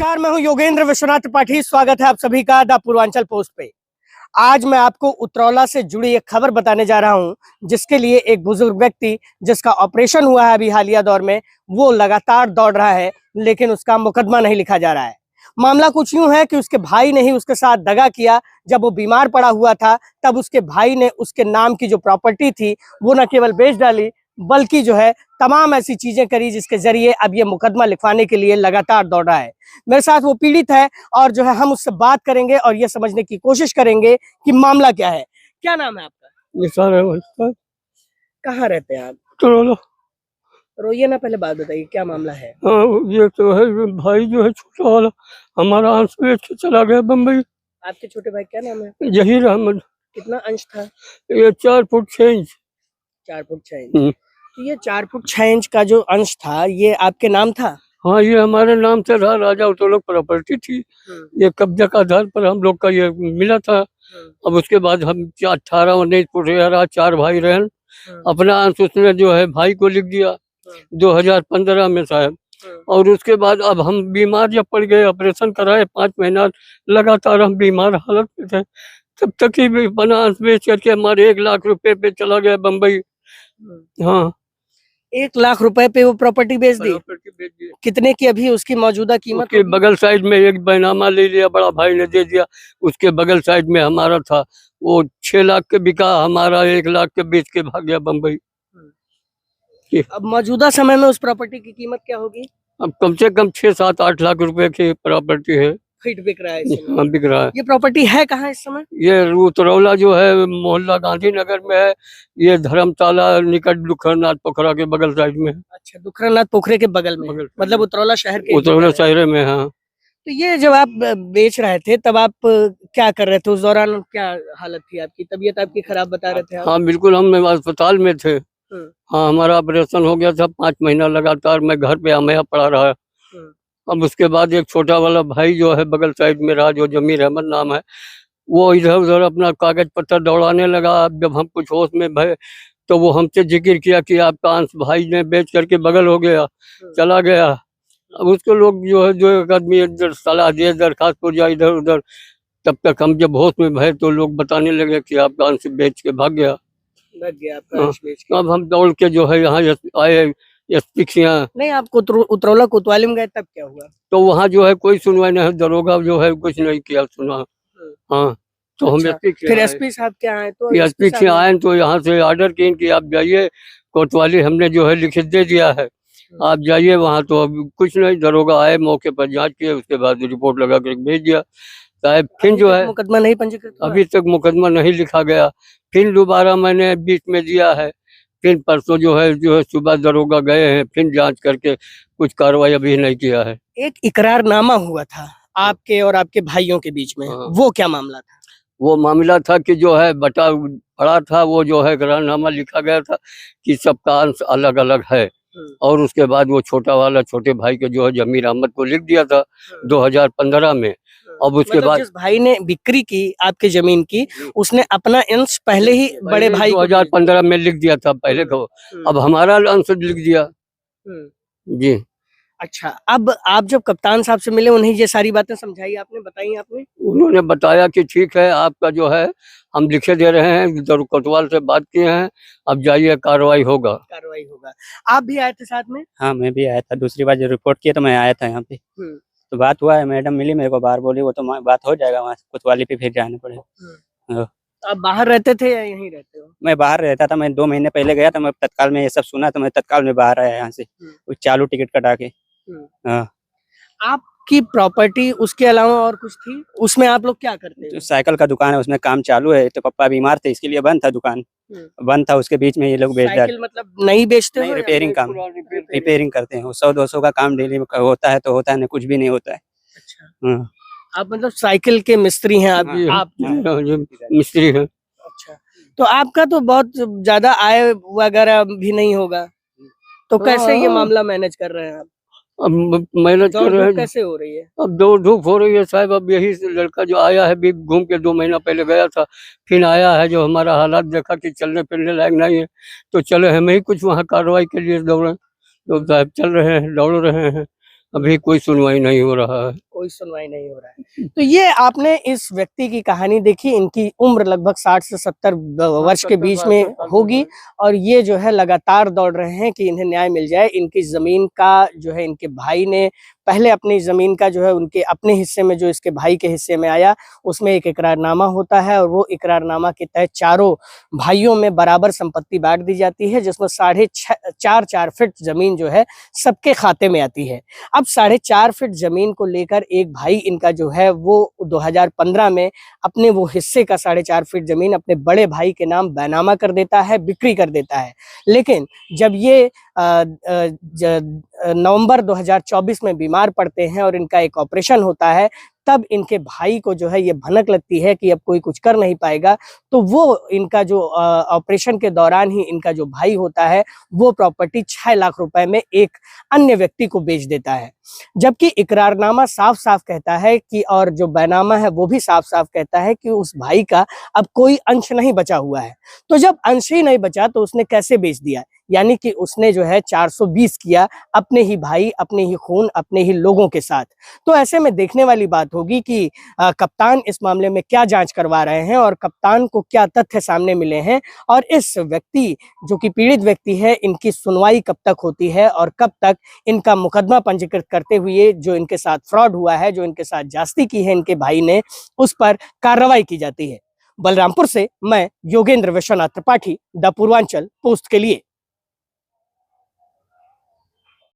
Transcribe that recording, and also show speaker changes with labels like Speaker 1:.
Speaker 1: नमस्कार, मैं हूं योगेंद्र विश्वनाथ त्रिपाठी। स्वागत है आप सभी का द पूर्वांचल पोस्ट पे। आज मैं आपको उतरौला से जुड़ी एक खबर बताने जा रहा हूं, जिसके लिए एक बुजुर्ग व्यक्ति जिसका ऑपरेशन हुआ है अभी हालिया दौर में, वो लगातार दौड़ रहा है, लेकिन उसका मुकदमा नहीं लिखा जा रहा है। मामला कुछ यूं है कि उसके भाई ने ही उसके साथ दगा किया। जब वो बीमार पड़ा हुआ था, तब उसके भाई ने उसके नाम की जो प्रॉपर्टी थी वो न केवल बेच डाली, बल्कि जो है तमाम ऐसी चीजें करी जिसके जरिए अब ये मुकदमा लिखवाने के लिए लगातार दौड़ रहा है। मेरे साथ वो पीड़ित है और जो है हम उससे बात करेंगे और ये समझने की कोशिश करेंगे कि मामला क्या है। क्या नाम है आपका?
Speaker 2: निसार अहमद सर।
Speaker 1: कहाँ रहते हैं आप?
Speaker 2: तो
Speaker 1: रोइए ना, पहले बात बताइए क्या मामला है।
Speaker 2: हाँ, ये तो है, ये भाई जो है छोटा वाला हमारा अंश बेच के चला गया बम्बई।
Speaker 1: आपके छोटे भाई क्या नाम है?
Speaker 2: जहीर अहमद।
Speaker 1: कितना अंश था?
Speaker 2: ये 4 फुट 6 इंच।
Speaker 1: 4 foot 6 inch. तो ये 4 फुट 6 इंच का जो अंश था ये आपके नाम था?
Speaker 2: हाँ, ये हमारे नाम से रहा, राजा उतोलक प्रॉपर्टी थी। ये कब्जा का आधार पर हम लोग का ये मिला था। अब उसके बाद हम 18 19 फुट रहा, 4 भाई रहे। अपना अंश उसने जो है भाई को लिख दिया 2015 में साहब। और उसके बाद अब हम बीमार जब पड़ गए, ऑपरेशन कराए, 5 महीना लगातार हम बीमार हालत में थे। तब तक ही बना अंश बेच करके हमारे 1 लाख रुपए पे चला गया बम्बई। हाँ,
Speaker 1: 1 लाख रुपए पे वो प्रॉपर्टी बेच दी?
Speaker 2: प्रॉपर्टी बेच दी।
Speaker 1: कितने की अभी उसकी मौजूदा कीमत?
Speaker 2: उसके बगल साइड में एक बैनामा ले लिया, बड़ा भाई ने दे दिया। उसके बगल साइड में हमारा था, वो 6 लाख के बिका, हमारा 1 लाख के बेच के भाग गया बम्बई।
Speaker 1: अब मौजूदा समय में उस प्रॉपर्टी की कीमत क्या होगी?
Speaker 2: अब कम से कम 6 7 8 लाख रुपए की प्रॉपर्टी है।
Speaker 1: फीट बिक रहा है इस समय।
Speaker 2: हाँ, बिक रहा है।
Speaker 1: ये प्रॉपर्टी है कहाँ इस समय?
Speaker 2: ये उतरौला जो है मोहल्ला गांधीनगर में है। ये धर्मताला निकट दुखरनाथ पोखरा के बगल साइड में है।
Speaker 1: अच्छा, दुखरानाथ पोखरे के बगल में, मतलब उतरौला शहर के?
Speaker 2: उतरौला शहर में। हाँ,
Speaker 1: तो ये जब आप बेच रहे थे तब आप क्या कर रहे थे? उस दौरान क्या हालत थी आपकी? तबीयत आपकी खराब बता रहे थे आप।
Speaker 2: हाँ बिल्कुल, हम अस्पताल में थे। हाँ, हमारा ऑपरेशन हो गया था, 5 महीना लगातार मैं घर पे आमया पड़ा रहा। अब उसके बाद एक छोटा वाला भाई जो है बगल साइड में रहा, जो जमीर अहमद नाम है, वो इधर उधर अपना कागज पत्तर दौड़ाने लगा। अब जब हम कुछ होश में भय, तो वो हमसे जिक्र किया कि आपका अंश भाई ने बेच करके बगल हो गया, चला गया। अब उसको लोग जो है, जो एक आदमी इधर सलाह दिए दरखास्तपुर जा इधर उधर, तब तक हम जब होश में भय तो लोग बताने लगे कि आपका अंश बेच के भाग गया।
Speaker 1: आपका अंश बेच के।
Speaker 2: अब हम दौड़ के जो है यहाँ आए एसपी के यहाँ।
Speaker 1: नहीं, आप उतरौला कोतवाली में गए तब क्या हुआ?
Speaker 2: तो वहाँ जो है कोई सुनवाई नहीं, दरोगा जो है कुछ नहीं किया, सुना। हाँ, तो हम एसपी
Speaker 1: फिर एसपी साहब क्या आए? तो
Speaker 2: एसपी से आए तो यहाँ से ऑर्डर किए कि आप जाइए कोतवाली, हमने जो है लिखित दे दिया है, आप जाइए वहाँ। तो अब कुछ नहीं, दरोगा आए, मौके पर जांच किए, उसके बाद रिपोर्ट लगा कर भेज दिया साहब। फिर जो है
Speaker 1: मुकदमा नहीं पंजीकृत हुआ?
Speaker 2: अभी तक मुकदमा नहीं लिखा गया। फिर दोबारा मैंने बीच में दिया है। फिर परसों जो है सुबह दरोगा गए हैं, फिर जांच करके कुछ कार्रवाई अभी नहीं किया है।
Speaker 1: एक इकरारनामा हुआ था आपके और आपके भाइयों के बीच में, वो क्या मामला था?
Speaker 2: वो मामला था कि जो है बटा पड़ा था, वो जो है इकरारनामा लिखा गया था कि सबका अंश अलग अलग है। और उसके बाद वो छोटा वाला छोटे भाई के जो है जमीर अहमद को लिख दिया था 2015 में। अब उसके
Speaker 1: मतलब
Speaker 2: बाद
Speaker 1: जिस भाई ने बिक्री की आपके जमीन की, उसने अपना अंश पहले ही बड़े भाई
Speaker 2: 2015 में लिख दिया था पहले को। अब हमारा अंश लिख दिया जी।
Speaker 1: अच्छा, अब आप जब कप्तान साहब से मिले, उन्हें ये सारी बातें समझाई आपने, बताई आपने?
Speaker 2: उन्होंने बताया कि ठीक है, आपका जो है हम लिखे दे रहे हैं, कोतवाल से बात किए हैं, अब जाइए, कार्रवाई होगा।
Speaker 1: कार्रवाई होगा। आप भी आए थे साथ में?
Speaker 3: हाँ, मैं भी आया था। दूसरी बार जो रिपोर्ट किया तो मैं आया था यहाँ पे। तो बात हुआ है, मैडम मिली मेरे को, बाहर बोली वो तो बात हो जाएगा, वहाँ कोतवाली पे फिर जाने पड़ेगा।
Speaker 1: आप बाहर रहते थे या यहीं रहते हो?
Speaker 3: मैं बाहर रहता था, मैं 2 महीने पहले गया था, मैं तत्काल में ये सब सुना तो मैं तत्काल में बाहर आया यहाँ से, चालू टिकट कटा के। हाँ,
Speaker 1: आपकी प्रॉपर्टी उसके अलावा और कुछ थी? उसमें आप लोग क्या करते हैं?
Speaker 3: तो साइकिल का दुकान है, उसमें काम चालू है। तो पापा बीमार थे, इसके लिए बंद था दुकान, बंद था। उसके बीच में ये लोग बेच डाले।
Speaker 1: मतलब नहीं बेचते हो?
Speaker 3: रिपेयरिंग काम, रिपेयरिंग करते हैं। 100-200 का काम डेली होता है तो होता है, नहीं कुछ भी नहीं होता है।
Speaker 1: अच्छा, आप मतलब साइकिल के मिस्त्री हैं? आप
Speaker 2: मिस्त्री हैं।
Speaker 1: अच्छा, तो आपका तो बहुत ज्यादा आय वगैरह भी नहीं होगा, तो कैसे ये मामला मैनेज कर रहे हैं आप?
Speaker 2: अब मेहनत कर रहे हैं।
Speaker 1: कैसे हो रही है?
Speaker 2: अब दौड़ धूप हो रही है साहब। अब यही लड़का जो आया है, भी घूम के 2 महीना पहले गया था, फिर आया है, जो हमारा हालात देखा कि चलने फिरने लायक नहीं है, तो चले हमें ही कुछ वहाँ कार्रवाई के लिए दौड़े। तो साहब चल रहे हैं, दौड़ रहे हैं, अभी कोई सुनवाई नहीं हो रहा है।
Speaker 1: कोई सुनवाई नहीं हो रहा है। तो ये आपने इस व्यक्ति की कहानी देखी, इनकी उम्र लगभग 60 से 70 वर्ष के बीच में होगी और ये जो है लगातार दौड़ रहे हैं कि इन्हें न्याय मिल जाए। इनकी जमीन का जो है इनके भाई ने पहले अपनी जमीन का जो है उनके अपने हिस्से में जो इसके भाई के हिस्से में आया उसमें एक इकरारनामा होता है और वो इकरारनामा के तहत चारों भाइयों में बराबर संपत्ति बांट दी जाती है, जिसमें 4.5 फीट जमीन जो है सबके खाते में आती है। अब 4.5 फीट जमीन को लेकर एक भाई इनका जो है वो 2015 में अपने वो हिस्से का 4.5 फीट जमीन अपने बड़े भाई के नाम बैनामा कर देता है, बिक्री कर देता है। लेकिन जब ये नवंबर 2024 में बीमार पड़ते हैं और इनका एक ऑपरेशन होता है, तब इनके भाई को जो है ये भनक लगती है कि अब कोई कुछ कर नहीं पाएगा, तो वो इनका जो ऑपरेशन के दौरान ही इनका जो भाई होता है वो प्रॉपर्टी 6 लाख रुपए में एक अन्य व्यक्ति को बेच देता है। जबकि इकरारनामा साफ साफ कहता है कि और जो बैनामा है वो भी साफ साफ कहता है कि उस भाई का अब कोई अंश नहीं बचा हुआ है। तो जब अंश ही नहीं बचा तो उसने कैसे बेच दिया, यानी कि उसने जो है 420 किया अपने ही भाई, अपने ही खून, अपने ही लोगों के साथ। तो ऐसे में देखने वाली बात होगी कि कप्तान इस मामले में क्या जांच करवा रहे हैं और कप्तान को क्या तथ्य सामने मिले हैं और इस व्यक्ति जो कि पीड़ित व्यक्ति है इनकी सुनवाई कब तक होती है और कब तक इनका मुकदमा पंजीकृत करते हुए जो इनके साथ फ्रॉड हुआ है, जो इनके साथ जास्ती की है इनके भाई ने, उस पर कार्रवाई की जाती है। बलरामपुर से मैं योगेंद्र विश्वनाथ त्रिपाठी, द पूर्वांचल पोस्ट के लिए।